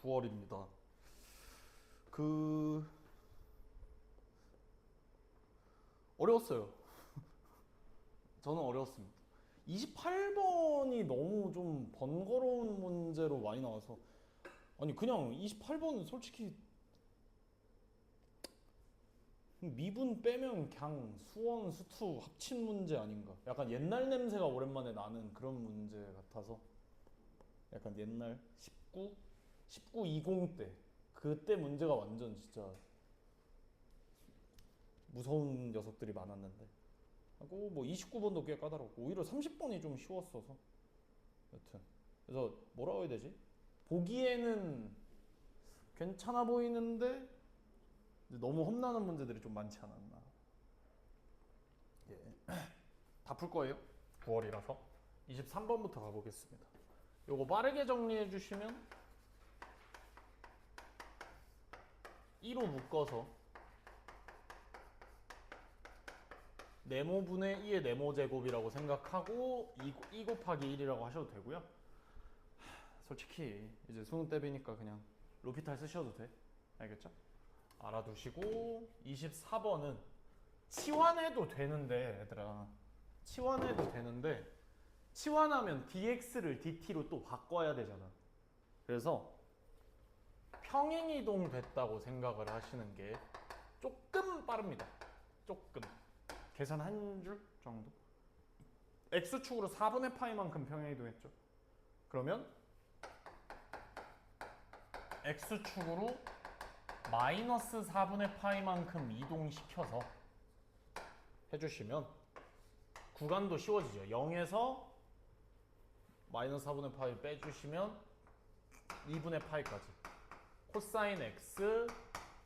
9월입니다. 어려웠어요. 저는 어려웠습니다. 28번이 너무 좀 번거로운 문제로 많이 나와서 아니 그냥 28번은 솔직히 미분 빼면 그냥 수원, 수투 합친 문제 아닌가. 약간 옛날 냄새가 오랜만에 나는 그런 문제 같아서 약간 옛날 19, 20때 그때 문제가 완전 진짜 무서운 녀석들이 많았는데 하고 뭐 29번도 꽤 까다롭고 오히려 30번이 좀 쉬웠어서 여튼 그래서 뭐라고 해야 되지? 보기에는 괜찮아 보이는데 너무 험난한 문제들이 좀 많지 않았나. 예. 다 풀 거예요. 9월이라서 23번부터 가보겠습니다. 요거 빠르게 정리해 주시면 2로 묶어서 네모분의 2의 네모 제곱이라고 생각하고 2 곱하기 1이라고 하셔도 되고요. 솔직히 이제 수능 대비니까 그냥 로피탈 쓰셔도 돼. 알겠죠? 알아두시고 24번은 치환해도 되는데 얘들아 치환해도 되는데 치환하면 dx를 dt로 또 바꿔야 되잖아. 그래서 평행이동 됐다고 생각을 하시는 게 조금 빠릅니다. 조금 계산 한 줄 정도. x축으로 4분의 파이만큼 평행이동했죠. 그러면 x축으로 마이너스 4분의 파이만큼 이동시켜서 해주시면 구간도 쉬워지죠. 0에서 마이너스 4분의 파이 빼주시면 2분의 파이까지 코사인 x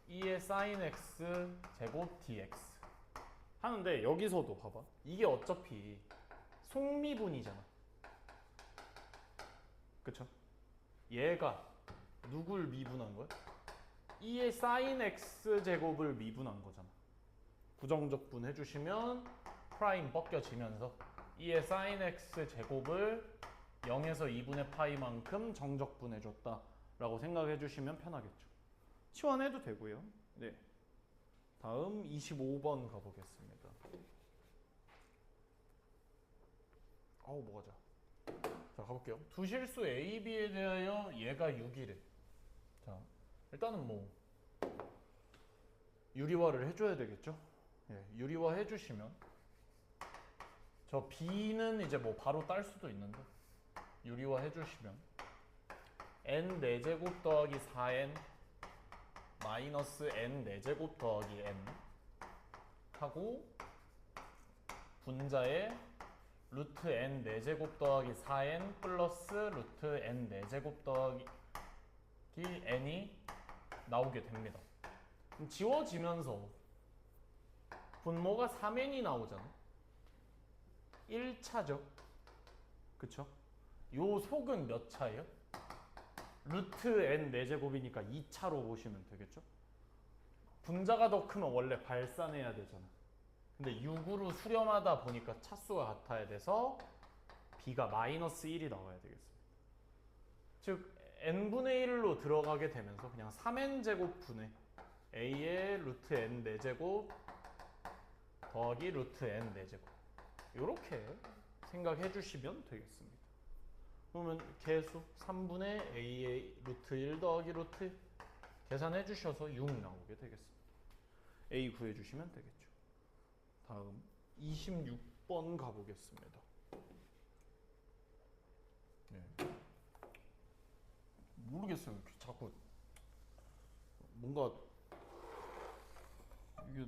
2의 사인 x 제곱 dx 하는데 여기서도 봐봐. 이게 어차피 속미분이잖아. 그쵸? 얘가 누굴 미분한 거야? 2의 사인 x 제곱을 미분한 거잖아. 부정적분 해주시면 프라임 벗겨지면서 2의 사인 x 제곱을 0에서 2분의 파이만큼 정적분 해줬다 라고 생각해 주시면 편하겠죠. 치환해도 되고요. 네. 다음 25번 가보겠습니다. 뭐가자. 자, 가볼게요. 두 실수 A, B에 대하여 얘가 6이래. 자, 일단은 뭐 유리화를 해줘야 되겠죠. 예, 유리화 해주시면 저 B는 이제 뭐 바로 딸 수도 있는데 유리화 해주시면 n 4제곱 더하기 4n 마이너스 n 4제곱 더하기 n 하고 분자에 루트 n 4제곱 더하기 4n 플러스 루트 n 4제곱 더하기 n이 나오게 됩니다. 그럼 지워지면서 분모가 3n이 나오잖아. 1차죠. 그쵸? 요 속은 몇 차예요? 루트 n 4제곱이니까 2차로 보시면 되겠죠? 분자가 더 크면 원래 발산해야 되잖아. 근데 6으로 수렴하다 보니까 차수가 같아야 돼서 b가 마이너스 1이 나와야 되겠습니다. 즉 n분의 1로 들어가게 되면서 그냥 3n제곱분의 a의 루트 n 4제곱 더하기 루트 n 4제곱 이렇게 생각해 주시면 되겠습니다. 그러면 개수 3분의 a의 루트 1 더하기 루트 1 계산해 주셔서 6 나오게 되겠습니다. a 구해 주시면 되겠죠. 다음 26번 가보겠습니다. 네. 모르겠어요. 자꾸 뭔가 이게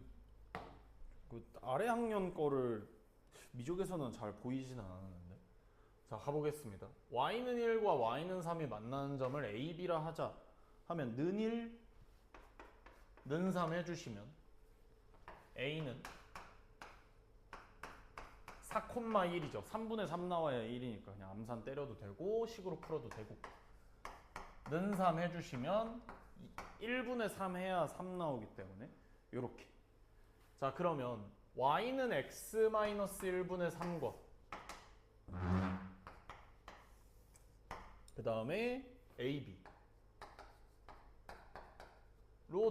그 아래 학년 거를 미적에서는 잘 보이진 않았는데. 자, 가보겠습니다. y는 1과 y는 3이 만나는 점을 a, b라 하자 하면 는 1, 는 3 해주시면 a는 4,1이죠. 3분의 3 나와야 1이니까 그냥 암산 때려도 되고 식으로 풀어도 되고 는 3 해주시면 1분의 3 해야 3 나오기 때문에 이렇게. 자, 그러면 y는 x-1분의 3과 그 다음에 ab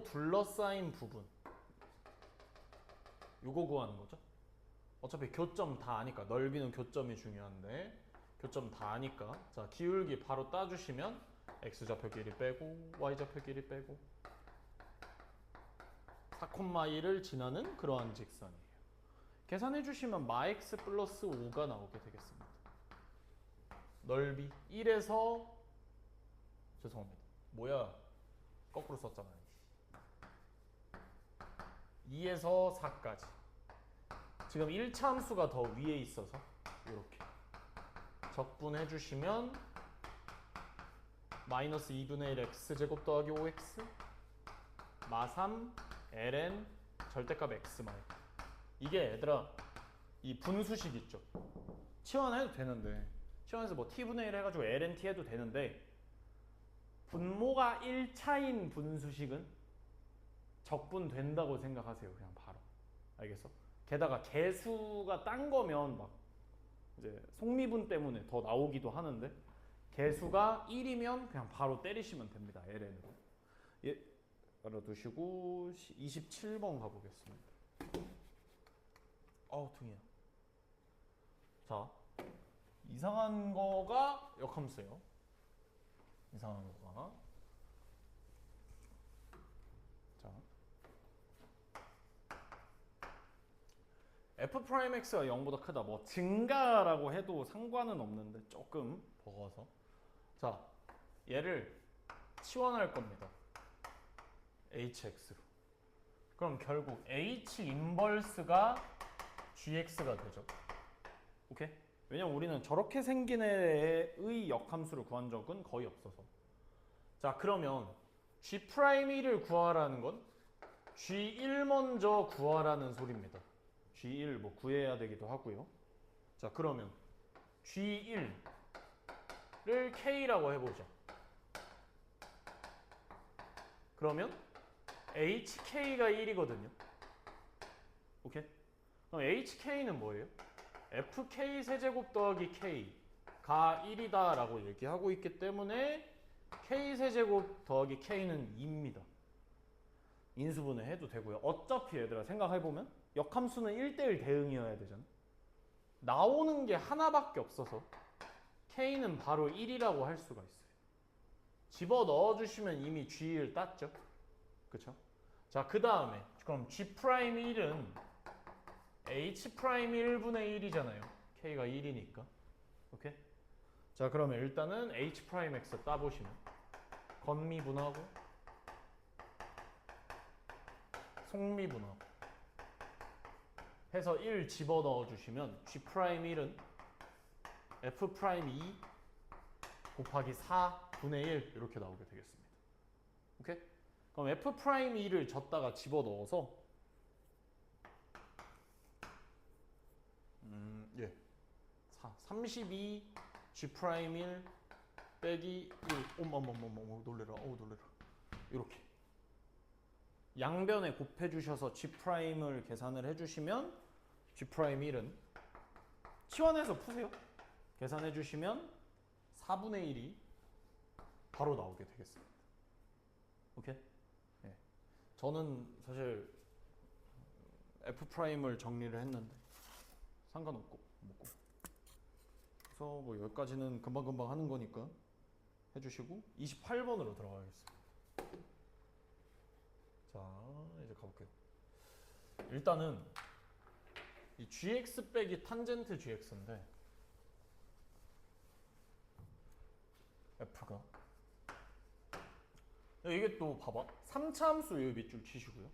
둘러싸인 부분 요거 구하는 거죠. 어차피 교점 다 아니까 넓이는 교점이 중요한데 교점 다 아니까 자 기울기 바로 따주시면 x좌표 길이 빼고 y좌표 길이 빼고 4,2를 지나는 그러한 직선이에요. 계산해 주시면 마x 플러스 5가 나오게 되겠습니다. 넓이 1에서 죄송합니다. 뭐야 거꾸로 썼잖아요. 2에서 4까지 지금 1차 함수가 더 위에 있어서 이렇게 적분해 주시면 마이너스 2분의 1 x제곱 더하기 5x 마3 ln 절대값 x 마이 이게 얘들아 이 분수식 있죠. 치환해도 되는데 치환해서 뭐 t분의 1 해가지고 ln t 해도 되는데 분모가 1차인 분수식은 적분된다고 생각하세요. 그냥 바로 알겠어? 게다가 개수가 딴 거면 막 이제 속미분 때문에 더 나오기도 하는데 개수가 1이면 그냥 바로 때리시면 됩니다. ln으로. 예, 알아두시고 27번 가보겠습니다. 아우 등이야. 자, 이상한 거가 역함수예요. 이상한 거가. 자, f'x가 0보다 크다. 뭐 증가라고 해도 상관은 없는데 조금 버거워서. 자, 얘를 치환할 겁니다. hx로. 그럼 결국 h 인버스가 gx가 되죠. 오케이? 왜냐면 우리는 저렇게 생긴 애의 역함수를 구한 적은 거의 없어서. 자, 그러면 g'1을 구하라는 건 g1 먼저 구하라는 소리입니다. g1 뭐 구해야 되기도 하고요. 자, 그러면 g1을 k라고 해보자. 그러면 hk가 1이거든요. 오케이? 그럼 hk는 뭐예요? fk 세제곱 더하기 k가 1이다 라고 얘기하고 있기 때문에 k 세제곱 더하기 k는 2입니다. 인수분해 해도 되고요. 어차피 얘들아 생각해보면 역함수는 1대1 대응이어야 되잖아. 나오는 게 하나밖에 없어서 k는 바로 1이라고 할 수가 있어요. 집어 넣어주시면 이미 g1 땄죠. 그쵸? 자, 그 다음에 그럼 g'1은 h'1분의 1이잖아요. k가 1이니까. 오케이? 자, 그러면 일단은 h'x 따보시면 건미분하고 속미분하고 해서 1 집어넣어 주시면 g'1은 f'2 곱하기 4분의 1 이렇게 나오게 되겠습니다. 오케이? 그럼 f'2를 졌다가 집어넣어서 예. 32 g'1 빼기 1 어머머머머 놀래라. 놀래라. 이렇게 양변에 곱해 주셔서 g'을 계산을 해 주시면 g'1은 치환해서 푸세요. 계산해 주시면 4분의 1이 바로 나오게 되겠습니다. 오케이? 예. 저는 사실 f'을 정리를 했는데 상관없고 먹고 그래서 뭐 여기까지는 금방금방 하는 거니까 해주시고 28번으로 들어가겠습니다. 자, 이제 가볼게요. 일단은 이 gx 빼기 탄젠트 gx인데 f가 이게 또 봐봐 3차 함수 여기 밑줄 치시고요.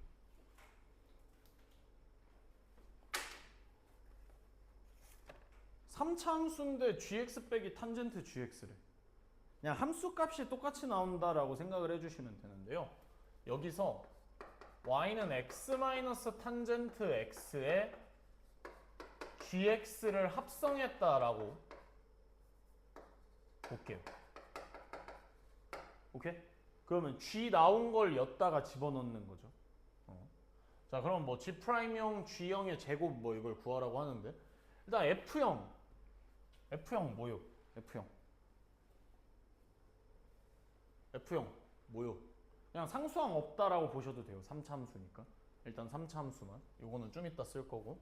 삼차 함수인데 gx 빼기 탄젠트 gx래. 그냥 함수 값이 똑같이 나온다라고 생각을 해주시면 되는데요. 여기서 y는 x 마이너스 탄젠트 x에 gx를 합성했다라고 볼게요. 오케이? 그러면 g 나온 걸 엿다가 집어넣는 거죠. 자, 그럼 뭐 g'용 g형의 제곱 뭐 이걸 구하라고 하는데 일단 F형 뭐요? F형 뭐요? 그냥 상수항 없다라고 보셔도 돼요. 3차 함수니까. 일단 3차 함수만. 요거는 좀 이따 쓸 거고.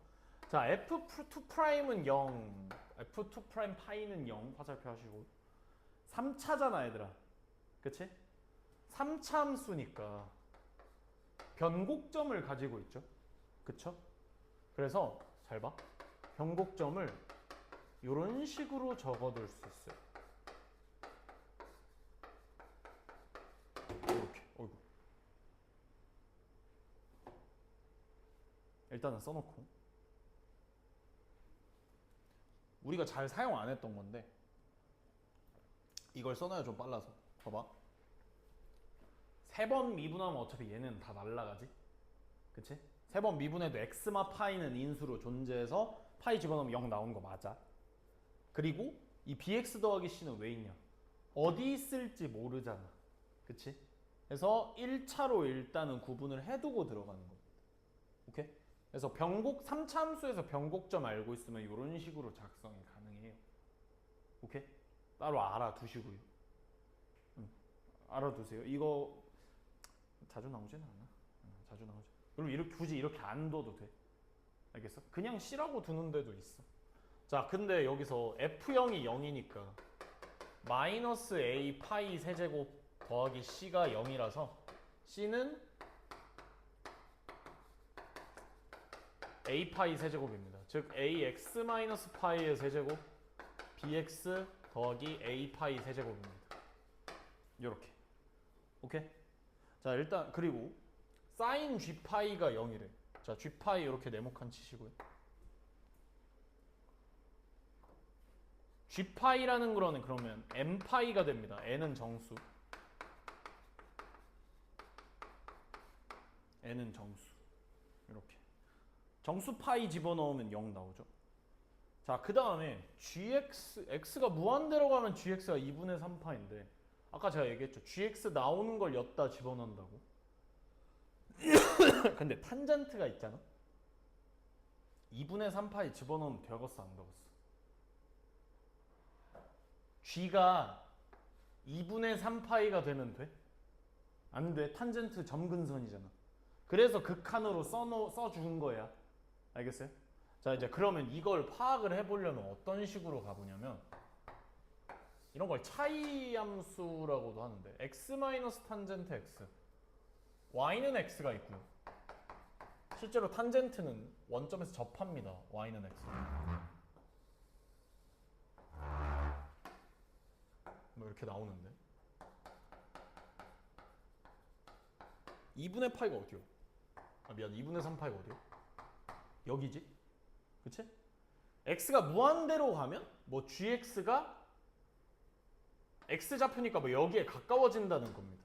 자, F2'은 0, F2' 파이는 0 화살표 하시고. 3차잖아, 얘들아. 그치? 3차 함수니까 변곡점을 가지고 있죠. 그쵸? 그래서 잘 봐. 변곡점을 이런 식으로 적어둘 수 있어요. 이렇게. 어이구. 일단은 써놓고. 우리가 잘 사용 안 했던 건데 이걸 써놔야 좀 빨라서. 봐봐. 3번 미분하면 어차피 얘는 다 날라가지. 그치? 3번 미분해도 x마 파이는 인수로 존재해서 파이 집어넣으면 0 나오는 거 맞아. 그리고 이 bx 더하기 c는 왜 있냐? 어디 있을지 모르잖아. 그치? 그래서 1차로 일단은 구분을 해두고 들어가는 겁니다. 오케이? 그래서 3차 함수에서 변곡점 알고 있으면 이런 식으로 작성이 가능해요. 오케이? 따로 알아두시고요. 알아두세요. 이거 자주 나오진 않아. 자주 나오지. 그리고 이렇게 굳이 이렇게 안 둬도 돼. 알겠어? 그냥 C라고 두는 데도 있어. 자, 근데 여기서 F0이 0이니까 마이너스 A 파이 세제곱 더하기 C가 0이라서 C는 A 파이 세제곱입니다. 즉 AX 마이너스 파이의 세제곱 BX 더하기 A 파이 세제곱입니다. 요렇게. 오케이? 자, 일단 그리고 사인 G 파이가 0이래. 자, G 파이 이렇게 네모칸 치시고요. G 파이라는 거는 그러면 M 파이가 됩니다. N은 정수. N은 정수. 이렇게. 정수 파이 집어넣으면 0 나오죠. 자, 그 다음에 GX, X가 무한대로 가면 GX가 2분의 3파인데 아까 제가 얘기했죠. GX 나오는 걸 엿다 집어넣는다고. 근데 탄젠트가 있잖아. 2분의 3파이 집어넣으면 되겠어, 안 되겠어? G가 2분의 3파이가 되면 돼? 안 돼. 탄젠트 점근선이잖아. 그래서 극한으로 써준 거야. 알겠어요? 자, 이제 그러면 이걸 파악을 해보려면 어떤 식으로 가보냐면 이런 걸 차이 함수라고도 하는데 x 마이너스 탄젠트 x y는 x가 있고요. 실제로 탄젠트는 원점에서 접합니다. y는 x. 뭐 이렇게 나오는데 2분의 파이가 어디요? 아, 미안. 2분의 3파이가 어디요? 여기지? 그치? x가 무한대로 가면 뭐 gx가 x좌표니까 뭐 여기에 가까워진다는 겁니다.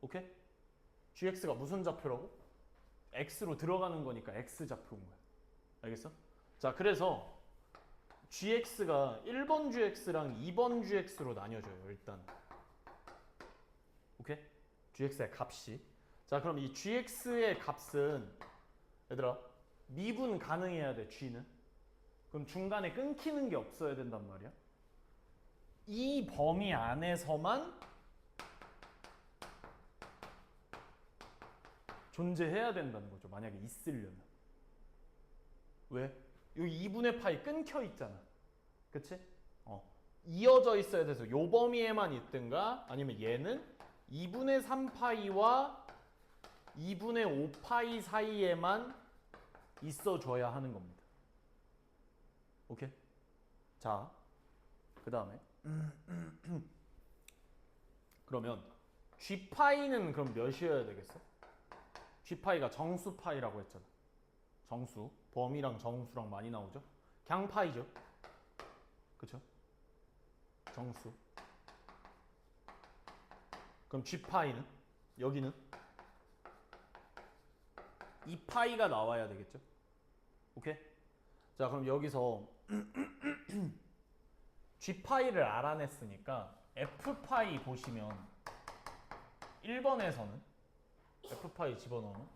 오케이? gx가 무슨 좌표라고? x로 들어가는 거니까 x좌표인 거야. 알겠어? 자, 그래서 gx가 1번 gx랑 2번 gx로 나뉘어져요. 일단. 오케이? gx의 값이. 자, 그럼 이 gx의 값은 얘들아 미분 가능해야 돼. g는. 그럼 중간에 끊기는 게 없어야 된단 말이야. 이 범위 안에서만 존재해야 된다는 거죠. 만약에 있으려면. 왜? 여기 2분의 파이 끊겨 있잖아. 그치? 이어져 있어야 돼서 요 범위에만 있든가 아니면 얘는 2분의 3파이와 2분의 5파이 사이에만 있어줘야 하는 겁니다. 오케이? 자, 그 다음에 그러면 G파이는 그럼 몇이어야 되겠어? G파이가 정수파이라고 했잖아. 정수. 범위랑 정수랑 많이 나오죠? 갱파이죠? 그쵸? 정수. 그럼 G파이는? 여기는? 2파이가 나와야 되겠죠? 오케이? 자, 그럼 여기서 G파이를 알아냈으니까 F파이 보시면 1번에서는 F파이 집어넣으면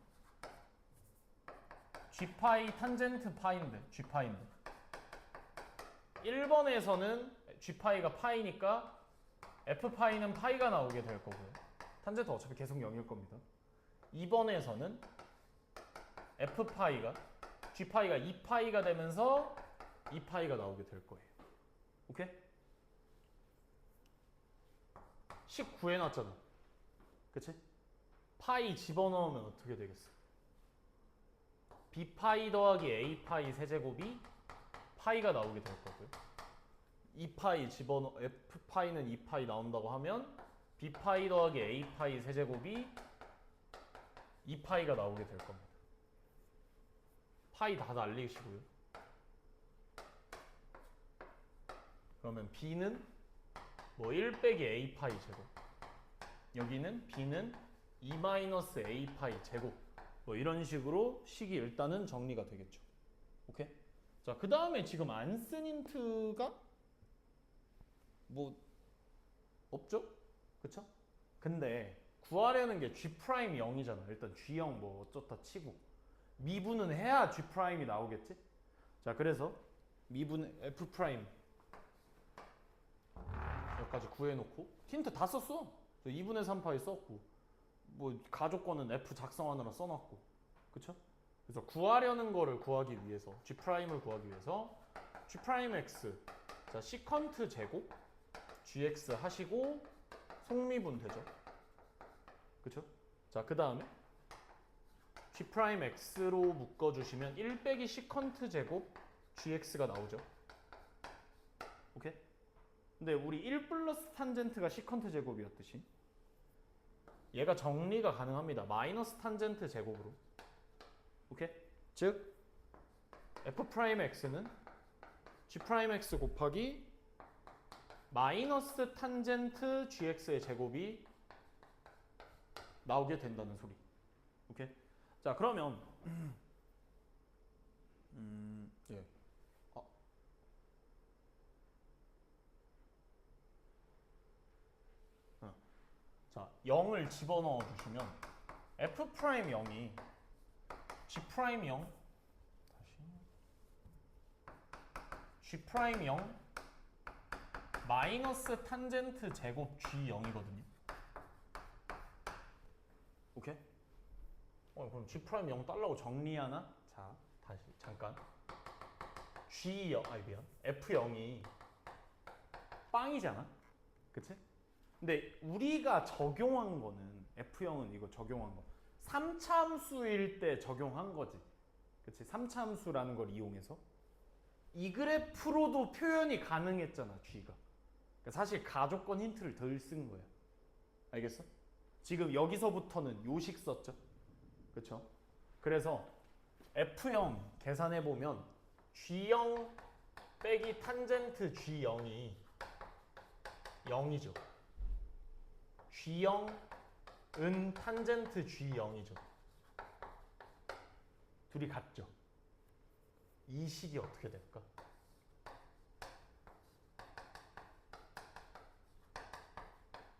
G파이 탄젠트 파이인데 G파이인데 1번에서는 G파이가 파이니까 F파이는 파이가 나오게 될 거고요. 탄젠트 어차피 계속 0일 겁니다. 2번에서는 f파이가 g파이가 2파이가 되면서 2파이가 나오게 될 거예요. 오케이? 식 구해놨잖아. 그치? 파이 집어넣으면 어떻게 되겠어? b파이 더하기 a파이 세제곱이 파이가 나오게 될 거고요. 2파이 f파이는 2파이 나온다고 하면 b파이 더하기 a파이 세제곱이 2파이가 나오게 될 겁니다. 파이 다 날리시고요. 그러면 b는 뭐 1 빼기 a파이 제곱, 여기는 b는 2 마이너스 a파이 제곱, 뭐 이런 식으로 식이 일단은 정리가 되겠죠. 오케이? 자, 그 다음에 지금 안 쓴 힌트가 뭐 없죠? 그쵸? 근데 구하려는 게 G'0이잖아. 일단 G0 뭐 어쩌다 치고 미분은 해야 G'이 나오겠지? 자, 그래서 미분 F' 여기까지 구해놓고 힌트 다 썼어. 2분의 3파이 썼고 뭐 가족권은 F 작성하느라 써놨고, 그쵸? 그래서 구하려는 거를 구하기 위해서 G'을 구하기 위해서 G'X 자 시컨트 제곱 GX 하시고 속미분 되죠? 그쵸? 자, 그 다음에 G'X로 묶어주시면 1 빼기 시컨트 제곱 GX가 나오죠. 오케이? 근데 우리 1 플러스 탄젠트가 시컨트 제곱이었듯이 얘가 정리가 가능합니다. 마이너스 탄젠트 제곱으로. 오케이? 즉 F'X는 G'X 곱하기 마이너스 탄젠트 GX의 제곱이 나오게 된다는 소리. 오케이? 자, 그러면 예. 자, 0을 집어넣어 주시면 F'0이 G'0 G'0 마이너스 탄젠트 제곱 G0이거든요. 오케이? 그럼 G'0 달라고 정리하나? 자, 다시 잠깐. F0이 빵이잖아. 그치? 근데 우리가 적용한 거는 F0은 이거 적용한 거 3차 함수일 때 적용한 거지. 그치? 3차 함수라는 걸 이용해서 이 그래프로도 표현이 가능했잖아, G가. 그러니까 사실 가족권 힌트를 덜 쓴 거야. 알겠어? 지금 여기서부터는 요식 썼죠? 그쵸? 그래서 F0 계산해보면 G0 빼기 탄젠트 G0이 0이죠. G0은 탄젠트 G0이죠. 둘이 같죠? 이 식이 어떻게 될까?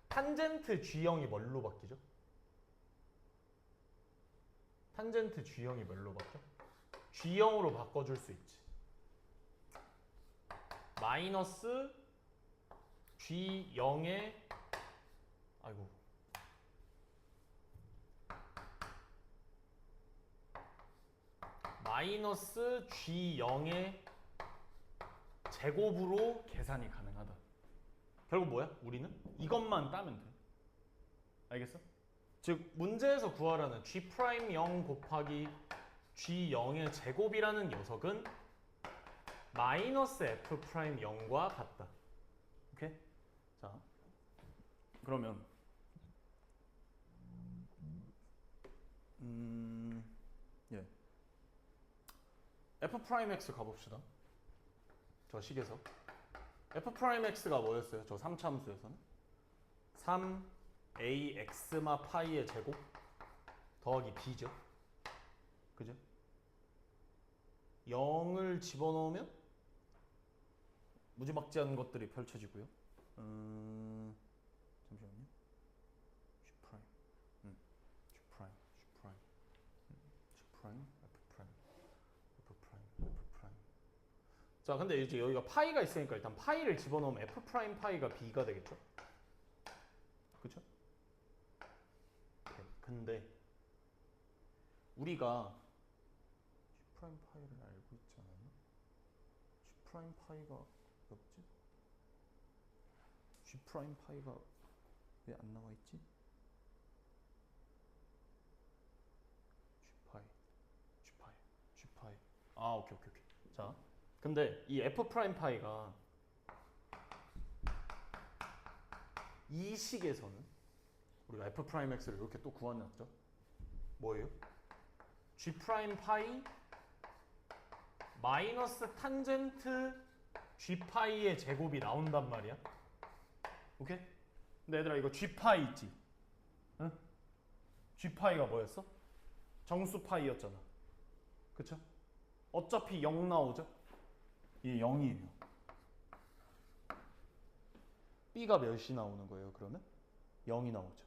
탄젠트 G0이 뭘로 바뀌죠? 탄젠트 G0이 뭘로 바뀌어? G0으로 바꿔줄 수 있지. 마이너스 G0의 아이고 마이너스 G0의 제곱으로 계산이 가능하다. 결국 뭐야? 우리는 이것만 따면 돼. 알겠어? 즉 문제에서 구하라는 G'0 곱하기 G0의 제곱이라는 녀석은 마이너스 F'0과 같다. 오케이? 자, 그러면 예. F'X 가봅시다. 저 식에서 F'X가 뭐였어요? 저 3차 함수에서는 3AX마 파이의 제곱 더하기 B죠. 그죠? 0을 집어넣으면 무지막지한 것들이 펼쳐지고요. 잠시만요. G 프라임, G 프라임, G 프라임, G 프라임, F 프라임, F 프라임, F 프라임. 자, 근데 이제 여기가 파이가 있으니까 일단 파이를 집어넣으면 F 프라임 파이가 B가 되겠죠? 그렇죠? 근데 우리가 G 프라임 파이를 알고 있지 않았나? G 프라임 파이가 뭐지? G 프라임 파이가 왜 안 나와 있지? G 파이, G 파이, G 파이. 아, 오케이. 자, 근데 이 F 프라임 파이가 이 식에서는 우리가 F 프라임 X를 이렇게 또 구해놨죠? 뭐예요? G 프라임 파이 마이너스 탄젠트 G 파이의 제곱이 나온단 말이야. 오케이? 근데 얘들아 이거 G 파이 있지? 응? G 파이가 뭐였어? 정수 파이였잖아. 그쵸? 어차피 0 나오죠? 이게 0이에요. B가 몇이 나오는 거예요, 그러면? 0이 나오죠.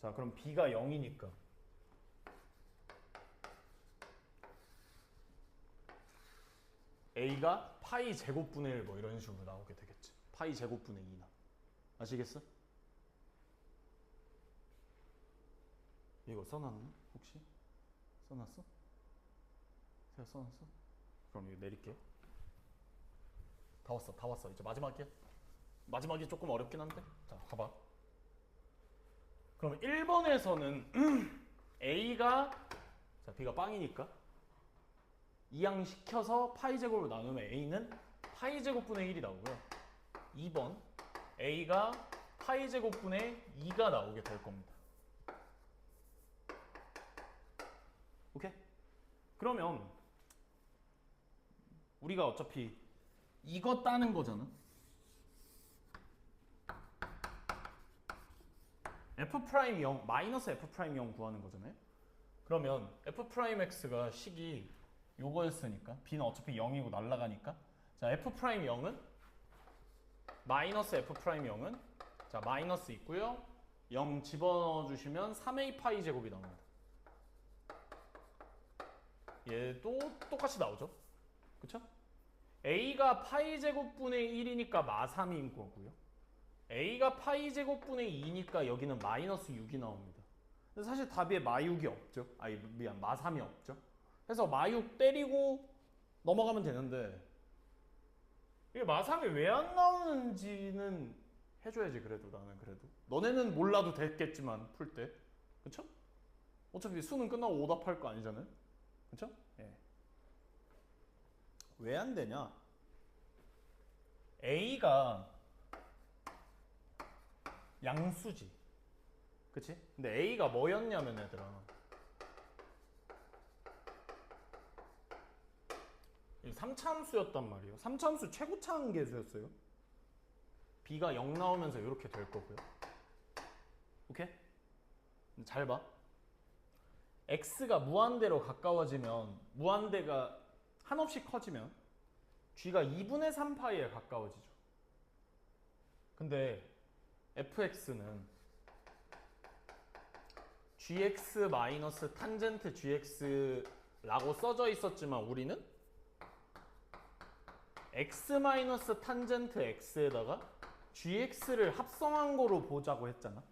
자, 그럼 B가 0이니까 A가 파이 제곱분의 1 뭐 이런 식으로 나오게 되겠지. 파이 제곱분의 2나. 아시겠어? 이거 써놨나? 혹시? 써놨어? 제가 써놨어? 그럼 이거 내릴게. 다 왔어. 이제 마지막이야. 마지막이 조금 어렵긴 한데. 자, 봐봐. 그럼 1번에서는 A가 자, B가 빵이니까 이항시켜서 파이 제곱을 나누면 A는 파이 제곱분의 1이 나오고요. 2번 A가 파이 제곱분의 2가 나오게 될 겁니다. 오케이? 그러면 우리가 어차피 이거 따는 거잖아. F'0 마이너스 F'0 구하는 거잖아요. 그러면 F'X가 식이 요거였으니까 B는 어차피 0이고 날라가니까 자 F'0은 마이너스 F'0은 자 마이너스 있고요. 0 집어넣어 주시면 3A 파이 제곱이 나옵니다. 얘도 똑같이 나오죠. 그쵸? A가 파이 제곱분의 1이니까 마3인 거고요. A가 파이 제곱분의 2니까 여기는 마이너스 6이 나옵니다. 근데 사실 답에 마6이 없죠. 아니 미안 마3이 없죠. 그래서 마6 때리고 넘어가면 되는데 이게 마3이 왜 안 나오는지는 해줘야지. 그래도 나는 그래도 너네는 몰라도 됐겠지만 풀 때 그쵸? 어차피 수능 끝나고 오답할 거 아니잖아요. 그쵸? 예. 왜 안 되냐? A가 양수지. 그치? 근데 A가 뭐였냐면 얘들아 3차함수였단 말이에요. 3차함수 최고차함계수였어요. B가 0 나오면서 이렇게 될 거고요. 오케이? 잘 봐. X가 무한대로 가까워지면 무한대가 한없이 커지면 G가 2분의 3파이에 가까워지죠. 근데 fx는 gx 마이너스 탄젠트 gx라고 써져 있었지만 우리는 x 마이너스 탄젠트 x에다가 gx를 합성한 거로 보자고 했잖아.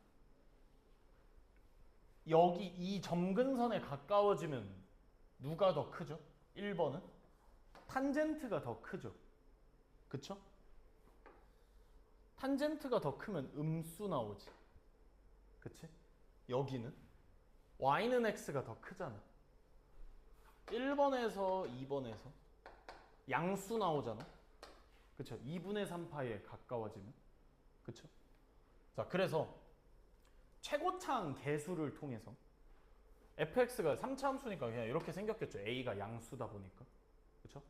여기 이 점근선에 가까워지면 누가 더 크죠? 1번은 탄젠트가 더 크죠. 그쵸? 탄젠트가 더 크면 음수 나오지. 그치? 여기는 y는 x가 더 크잖아. 1번에서 2번에서 양수 나오잖아. 그쵸? 2분의 3파이에 가까워지면. 그쵸? 자, 그래서 최고차항 계수를 통해서 fx가 3차함수니까 그냥 이렇게 생겼겠죠. a가 양수다 보니까. 그쵸?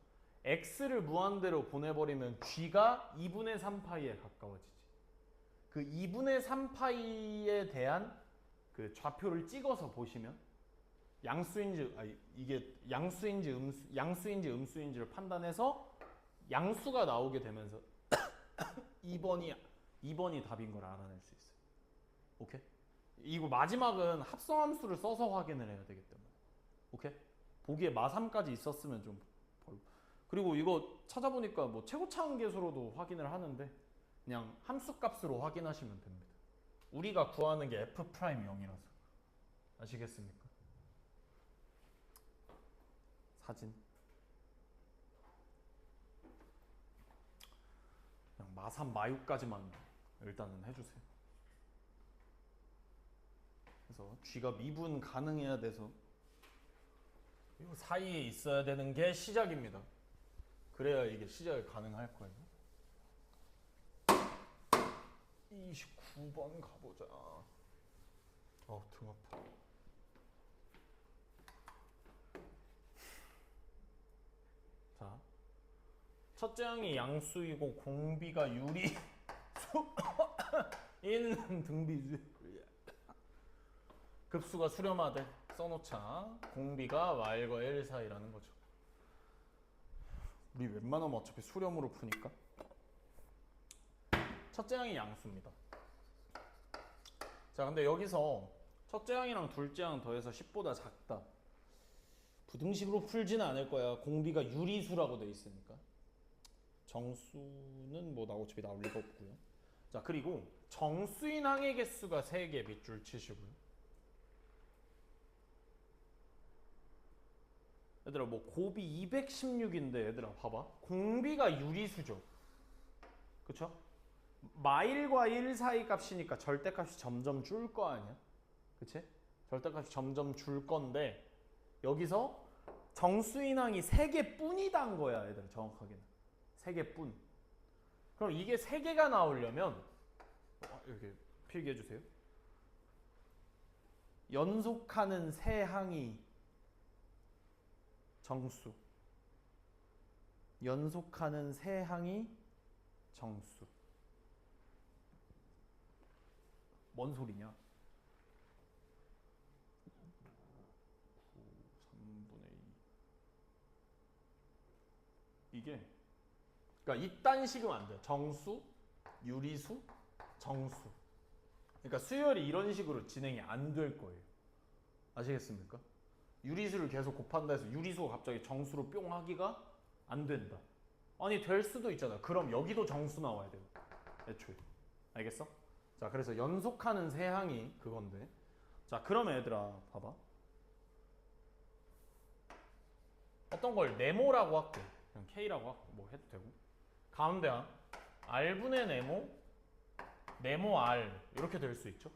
x를 무한대로 보내버리면 g가 2분의 3파이에 가까워지지. 그 2분의 3파이에 대한 그 좌표를 찍어서 보시면 양수인지 이게 양수인지 음수인지를 판단해서 양수가 나오게 되면서 2번이 답인 걸 알아낼 수 있어요. 오케이? 이거 마지막은 합성함수를 써서 확인을 해야 되기 때문에. 오케이? 보기에 마3까지 있었으면 좀 그리고 이거 찾아보니까 뭐 최고차항 계수로도 확인을 하는데 그냥 함수 값으로 확인하시면 됩니다. 우리가 구하는 게 f'0이라서. 아시겠습니까? 사진. 그냥 마산 마유까지만 일단은 해주세요. 그래서 쥐가 미분 가능해야 돼서 이 사이에 있어야 되는 게 시작입니다. 그래야 이게 시작이 가능할 거예요. 29번 가보자. 등 아파. 자, 첫째 항이 양수이고 공비가 유리수인 등비수. 급수가 수렴하되 써놓자. 공비가 R과 L 사이라는 거죠. 우리 웬만하면 어차피 수렴으로 푸니까. 첫째 항이 양수입니다. 자, 근데 여기서 첫째 항이랑 둘째 항 더해서 10보다 작다. 부등식으로 풀지는 않을 거야. 공비가 유리수라고 돼 있으니까. 정수는 뭐 어차피 나올 리가 없고요. 자, 그리고 정수인 항의 개수가 3개 밑줄 치시고요. 얘들아, 뭐 곱이 216인데 얘들아 봐봐. 공비가 유리수죠. 그쵸? 마일과 1 사이 값이니까 절대값이 점점 줄 거 아니야? 그치? 절대값이 점점 줄 건데 여기서 정수인항이 3개 뿐이다는 거야, 얘들아. 정확하게는 3개 뿐. 그럼 이게 3개가 나오려면 이렇게 필기해 주세요. 연속하는 세 항이 정수. 연속하는 세 항이 정수. 뭔 소리냐? 3분의 2. 이게 그러니까 이딴 식이면 안 돼. 정수, 유리수, 정수. 그러니까 수열이 이런 식으로 진행이 안 될 거예요. 아시겠습니까? 유리수를 계속 곱한다 해서 유리수가 갑자기 정수로 뿅 하기가 안 된다. 아니 될 수도 있잖아. 그럼 여기도 정수 나와야 돼요. 애초에. 알겠어? 자, 그래서 연속하는 세 항이 그건데. 자, 그러면 얘들아 봐봐. 어떤 걸 네모라고 할게. 그냥 K라고 할게. 뭐 해도 되고. 가운데 항 R분의 네모, 네모 R 이렇게 될 수 있죠.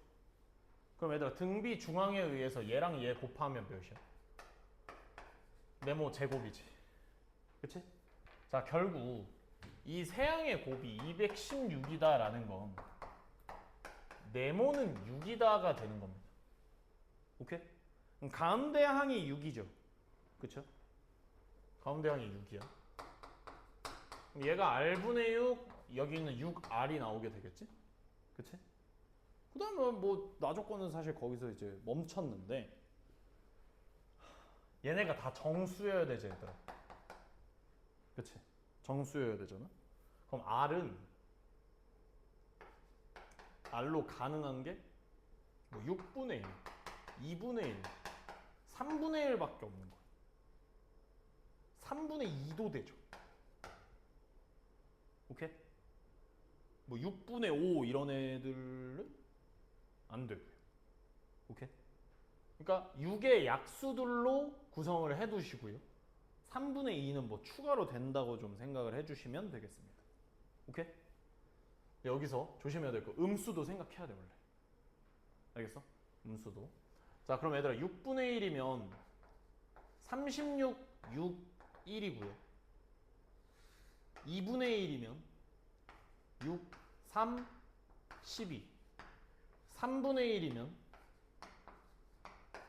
그럼 얘들아 등비 중앙에 의해서 얘랑 얘 곱하면 몇이야? 네모 제곱이지. 그치? 자, 결국 이 세 항의 곱이 216이다 라는 건 네모는 6이다가 되는 겁니다. 오케이? 그럼 가운데 항이 6이죠. 그쵸? 가운데 항이 6이야. 그럼 얘가 R분의 6, 여기는 6R이 나오게 되겠지? 그치? 그 다음에 뭐 나조건은 사실 거기서 이제 멈췄는데 얘네가 다 정수여야 되지, 얘들아. 그치? 정수여야 되잖아? 그럼 R로 가능한 게 뭐 6분의 1, 2분의 1, 3분의 1밖에 없는 거야. 3분의 2도 되죠. 오케이? 뭐 6분의 5 이런 애들은 안 되고요. 오케이? 그러니까 6의 약수들로 구성을 해두시고요. 3분의 2는 뭐 추가로 된다고 좀 생각을 해주시면 되겠습니다. 오케이? 여기서 조심해야 될 거 음수도 생각해야 돼 원래. 알겠어? 음수도. 자, 그럼 얘들아 6분의 1이면 36, 6, 1이고요. 2분의 1이면 6, 3, 12. 3분의 1이면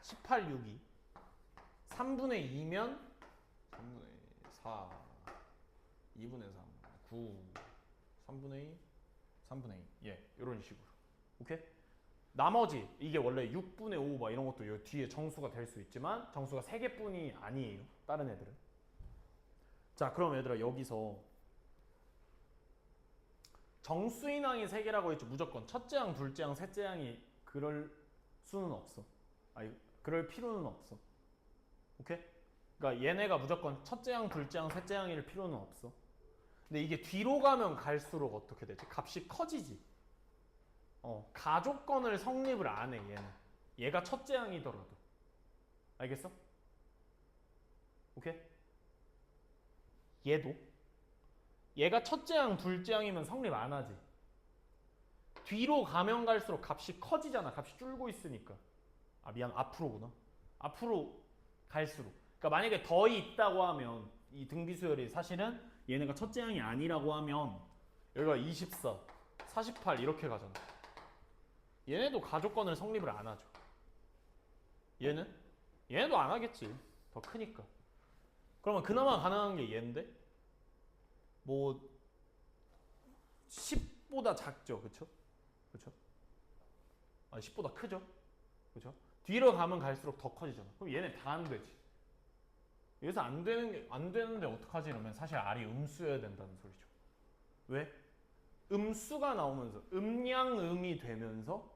18, 6, 2. 3분의 2면 3분의 4, 2분의 3, 9, 3분의 2, 3분의 2. 예, 이런 식으로. 오케이? 나머지 이게 원래 6분의 5 막 이런 것도 요 뒤에 정수가 될 수 있지만 정수가 3개뿐이 아니에요. 다른 애들은. 자, 그럼 얘들아 여기서 정수인항이 3개라고 했죠. 무조건 첫째 항, 둘째 항, 셋째 항이 그럴 수는 없어. 아니, 그럴 필요는 없어. 오케이? 그러니까 얘네가 무조건 첫째 항, 둘째 항, 셋째 항일 필요는 없어. 근데 이게 뒤로 가면 갈수록 어떻게 되지? 값이 커지지. 가족건을 성립을 안 해, 얘는. 얘가 첫째 항이더라도. 알겠어? 오케이? 얘도 얘가 첫째 항, 둘째 항이면 성립 안 하지. 뒤로 가면 갈수록 값이 커지잖아. 값이 줄고 있으니까. 아 미안, 앞으로구나. 앞으로 갈수록. 그러니까 만약에 더 있다고 하면 이 등비수열이 사실은 얘네가 첫째 항이 아니라고 하면 여기가 24, 48 이렇게 가잖아. 얘네도 가족권을 성립을 안 하죠. 얘는? 얘네도 안 하겠지. 더 크니까. 그러면 그나마 가능한 게 얘인데? 뭐 10보다 작죠. 그쵸? 그쵸? 아니 10보다 크죠? 그쵸? 뒤로 가면 갈수록 더 커지잖아. 그럼 얘네 다 안 되지. 여기서 안 되는데 어떡하지? 이러면 사실 R이 음수여야 된다는 소리죠. 왜? 음수가 나오면서 음양음이 되면서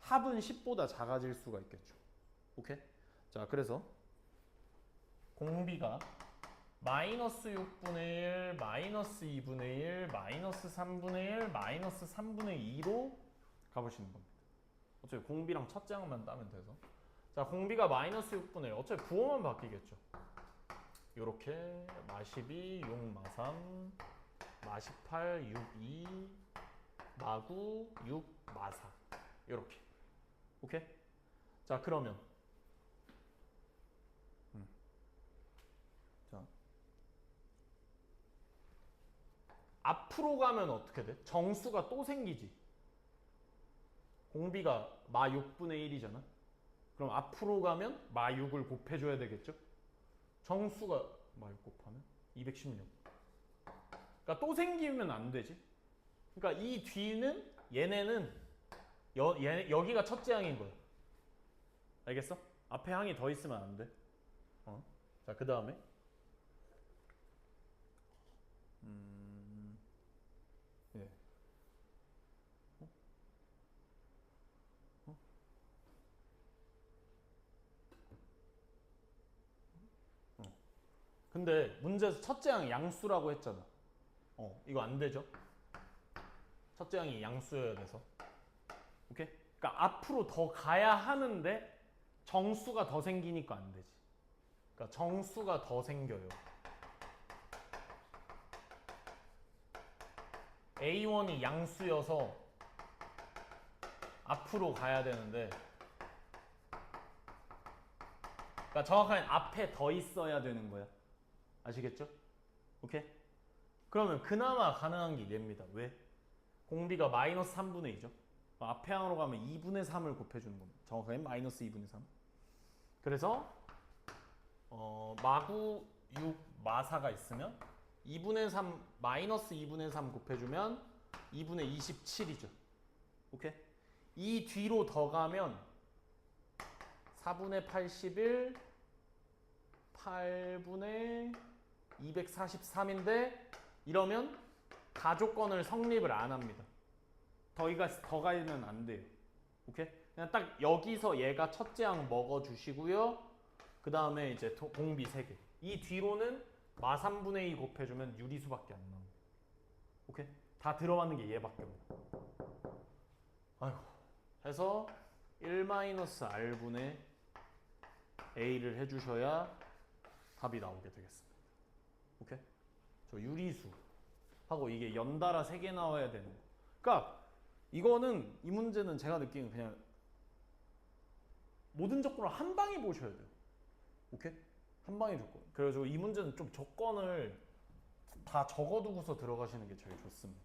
합은 10보다 작아질 수가 있겠죠. 오케이? 자, 그래서 공비가 마이너스 6분의 1, 마이너스 2분의 1, 마이너스 3분의 1, 마이너스 3분의 2로 가보시는 겁니다. 어차피 공비랑 첫째 항만 따면 돼서. 자, 공비가 마이너스 6분의 1. 어차피 부호만 바뀌겠죠. 요렇게 마12, 6, 마3, 마18, 6, 2, 마9, 6, 마4 요렇게. 오케이? 자, 그러면 자, 앞으로 가면 어떻게 돼? 정수가 또 생기지. 공비가 마 6분의 1이잖아. 그럼 앞으로 가면 마 6을 곱해줘야 되겠죠? 정수가 마 6 곱하면 216. 그러니까 또 생기면 안 되지. 그러니까 이 뒤는 얘네는 여기가 첫째 항인 거야. 알겠어? 앞에 항이 더 있으면 안 돼. 자, 그 다음에 예. 근데 문제에서 첫째 항이 양수라고 했잖아. 이거 안 되죠? 첫째 항이 양수여야 돼서. 오케이? 그러니까 앞으로 더 가야 하는데 정수가 더 생기니까 안 되지. 그러니까 정수가 더 생겨요. A1이 양수여서 앞으로 가야 되는데, 그러니까 정확하게 앞에 더 있어야 되는 거야. 아시겠죠? 오케이? 그러면 그나마 가능한 게 얘입니다. 왜? 공비가 마이너스 3분의 2죠. 앞에 항으로 가면 2분의 3을 곱해주는 겁니다. 정확하게 마이너스 2분의 3. 그래서 마구 6, 마4가 있으면 2분의 3, 마이너스 2분의 3 곱해주면 2분의 27이죠. 오케이? 이 뒤로 더 가면 4분의 81, 8분의 243인데 이러면 가족권을 성립을 안 합니다. 더 가면 안 돼요. 오케이? 그냥 딱 여기서 얘가 첫째 항 먹어주시고요. 그 다음에 이제 공비 3개. 이 뒤로는 마 3분의 2 곱해주면 유리수밖에 안 나옵니다. 오케이? 다 들어가는 게 얘밖에 없네. 아이고. 해서 1-R분의 A를 해주셔야 답이 나오게 되겠습니다. 오케이? 저 유리수 하고 이게 연달아 3개 나와야 되는 거. 그러니까 이거는 이 문제는 제가 느끼는 그냥 모든 조건을 한 방에 보셔야 돼요. 오케이? 한 방에 조건. 그래서 이 문제는 좀 조건을 다 적어두고서 들어가시는 게 제일 좋습니다.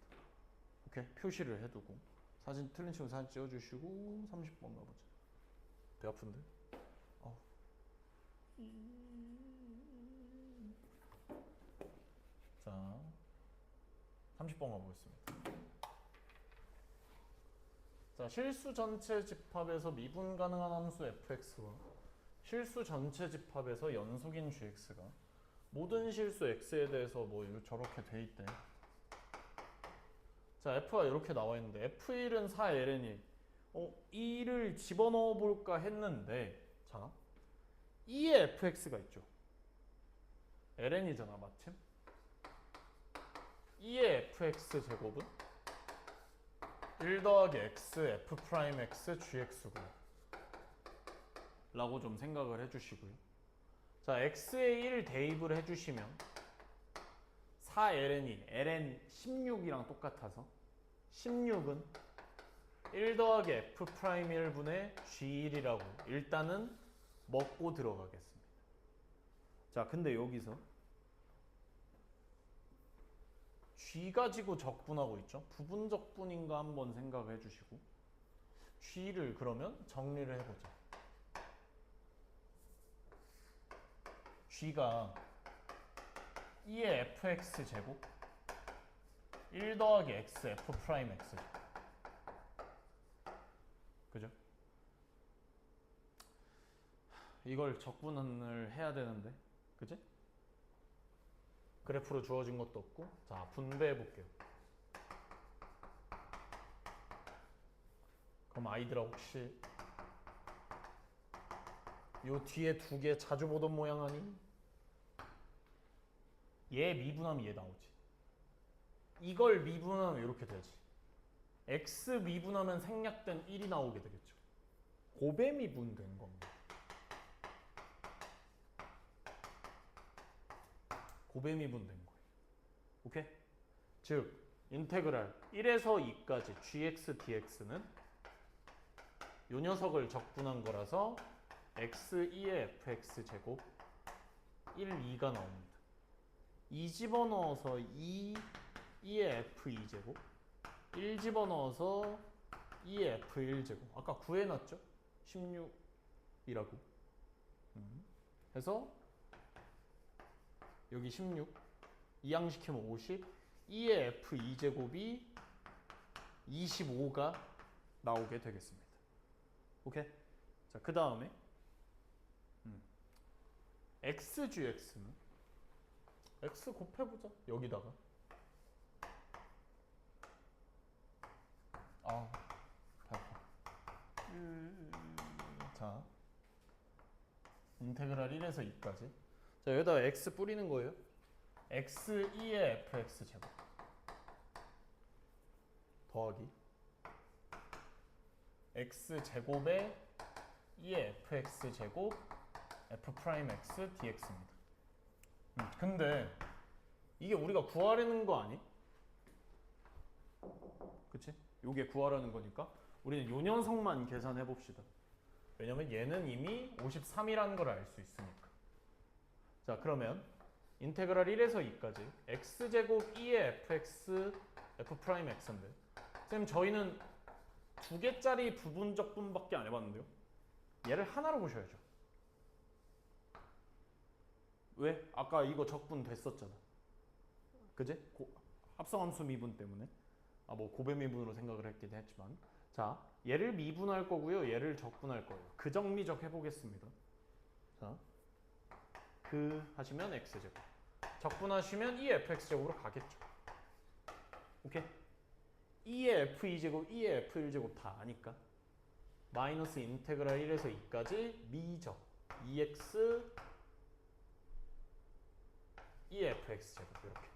오케이? 표시를 해두고 사진 틀린 친구 사진 찍어주시고 30번 가보자. 배 아픈데? 자, 30번 가보겠습니다. 자, 실수 전체 집합에서 미분 가능한 함수 fx와 실수 전체 집합에서 연속인 gx가 모든 실수 x에 대해서 뭐 저렇게 돼 있대. 자, f가 이렇게 나와 있는데 f1은 4ln이 2를 집어넣어 볼까 했는데, 자, 2에 fx가 있죠. ln이잖아, 마침. 2의 fx 제곱은 1 더하기 x f 프라임 x gx고, 라고 좀 생각을 해주시고요. 자, x에 1 대입을 해주시면 4ln이 ln 16이랑 똑같아서 16은 1 더하기 f'1분의 g1이라고 일단은 먹고 들어가겠습니다. 자, 근데 여기서 g 가지고 적분하고 있죠. 부분적분인가 한번 생각해 주시고 g를 그러면 정리를 해보자. g가 2의 fx 제곱 1 더하기 x f'(x) 그죠? 이걸 적분을 해야 되는데 그지? 그래프로 주어진 것도 없고. 자, 분배해 볼게요. 그럼 아이들아, 혹시 요 뒤에 두 개 자주 보던 모양 아니? 얘 미분하면 얘 나오지. 이걸 미분하면 이렇게 되지. x 미분하면 생략된 1이 나오게 되겠죠. 곱에 미분된 겁니다. 곱에 미분된 거예요. 오케이? 즉 인테그랄 1에서 2까지 gx dx는 요 녀석을 적분한 거라서 x2의 fx 제곱 1, 2가 나옵니다. 2 집어넣어서 2의 f2 제곱 1 집어넣어서 2의 f1 제곱 아까 구해놨죠? 16이라고 해서 여기 16 이항시키면 50 2의 f2 제곱이 25가 나오게 되겠습니다. 오케이? 자, 그 다음에 xgx는 x 곱해보자. 여기다가 아, 배 아파. 자, 인테그랄 1에서 2까지. 자, 여기다가 x 뿌리는 거예요. x2의 fx 제곱 더하기 x 제곱에 2의 fx 제곱 f'x dx입니다. 근데 이게 우리가 구하려는 거 아니? 그치? 요게 구하라는 거니까 우리는 요 녀석만 계산해 봅시다. 왜냐면 얘는 이미 53이라는 걸 알 수 있으니까. 자, 그러면 인테그랄 1에서 2까지 x제곱 2의 fx f'x인데 쌤, 저희는 두 개짜리 부분적분밖에 안 해봤는데요. 얘를 하나로 보셔야죠. 왜? 아까 이거 적분 됐었잖아. 그지? 합성함수 미분 때문에. 뭐 곱의 미분으로 생각을 했긴 했지만. 자, 얘를 미분할 거고요. 얘를 적분할 거예요. 그 정리적 해보겠습니다. 자, 그 하시면 x제곱. 적분하시면 2의 fx제곱으로 가겠죠. 오케이? 2의 f2제곱, 2의 f1제곱 다 아니까. 마이너스 인테그랄 1에서 2까지 미적 2x 2fx제곱 이렇게.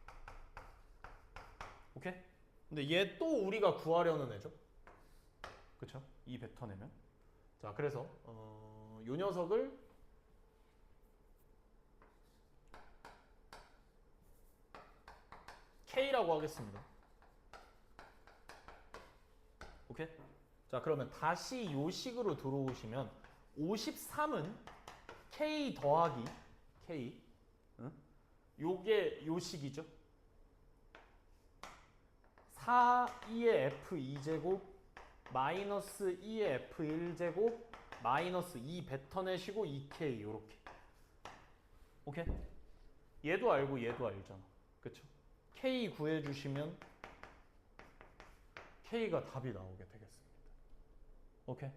오케이? 근데 얘 또 우리가 구하려는 애죠. 그쵸? 이 벡터내면. 자, 그래서 요 녀석을 K라고 하겠습니다. 오케이? 자, 그러면 다시 요 식으로 들어오시면 53은 K 더하기 K 요게 요 식이죠. 4, 2의 f2제곱 마이너스 2의 f1제곱 마이너스 2 뱉어내시고 2k 요렇게. 오케이? 얘도 알고 얘도 알잖아. 그쵸? k 구해주시면 k가 답이 나오게 되겠습니다. 오케이?